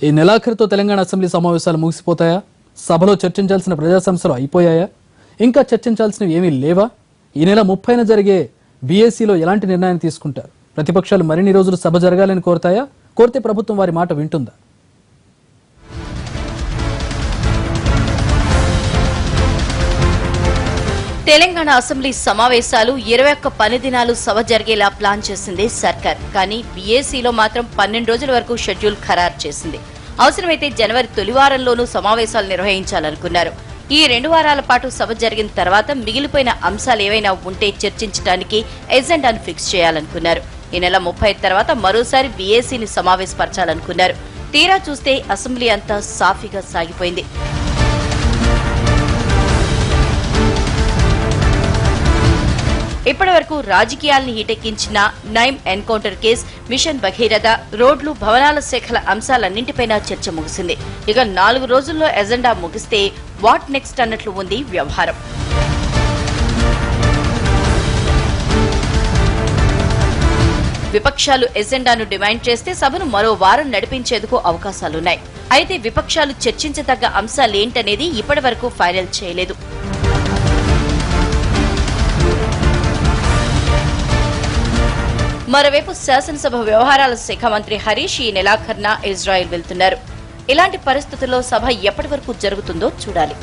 ఈ నెలాఖరుతో తెలంగాణ అసెంబ్లీ సమావేశాలు ముగిసిపోతాయా? సభలో చర్చించాల్సిన ప్రజా సమస్యలు అయిపోయాయా? ఇంకా చర్చించాల్సినవి ఏమీ లేవా? ఈ నెల 30న జరిగే బీఏసీలో ఎలాంటి నిర్ణయం తీసుకుంటారు? ప్రతిపక్షాలు మరిన్ని రోజులు సభ జరగాలని కోరుతాయా? కోరితే ప్రభుత్వం వారి మాట వింటుందా? తెలంగాణ అసెంబ్లీ సమావేశాలు 21 పని దినాలు సభ జరిగేలా ప్లాన్ చేసింది సర్కార్. కానీ బీఏసీలో మాత్రం 12 రోజుల వరకు షెడ్యూల్ ఖరారు చేసింది. అవసరమైతే జనవరి తొలి వారంలోనూ సమావేశాలు నిర్వహించాలనుకున్నారు. ఈ 2 వారాల పాటు సభ జరిగిన తర్వాత మిగిలిపోయిన అంశాలు ఏవైనా ఉంటే చర్చించడానికి ఎజెండాను ఫిక్స్ చేయాలనుకున్నారు. ఈ నెల 30 తర్వాత మరోసారి బీఏసీని సమావేశపరచాలనుకున్నారు. తీరా చూస్తే అసెంబ్లీ అంతా సాఫీగా సాగిపోయింది. ఇప్పటి వరకు రాజకీయాల్ని హీటెక్కించిన నైమ్ ఎన్కౌంటర్ కేసు, మిషన్ భగీరథ, రోడ్లు, భవనాల శాఖల అంశాలన్నింటిపైన చర్చ ముగిసింది. ఇక 4 రోజుల్లో ఎజెండా ముగిస్తే వాట్ నెక్స్ట్ అన్నట్లు ఉంది వ్యవహారం. విపక్షాలు ఎజెండాను డిమాండ్ చేస్తే సభను మరో వారం నడిపించేందుకు అవకాశాలున్నాయి. అయితే విపక్షాలు చర్చించదగ్గ అంశాలేంటనేది ఇప్పటి వరకు ఫైనల్ చేయలేదు. మరోవైపు శాసనసభ వ్యవహారాల శాఖ మంత్రి హరీష్ ఈ నెలాఖరున ఇజ్రాయెల్ వెళ్తున్నారు. ఇలాంటి పరిస్థితుల్లో సభ ఎప్పటి వరకు జరుగుతుందో చూడాలి.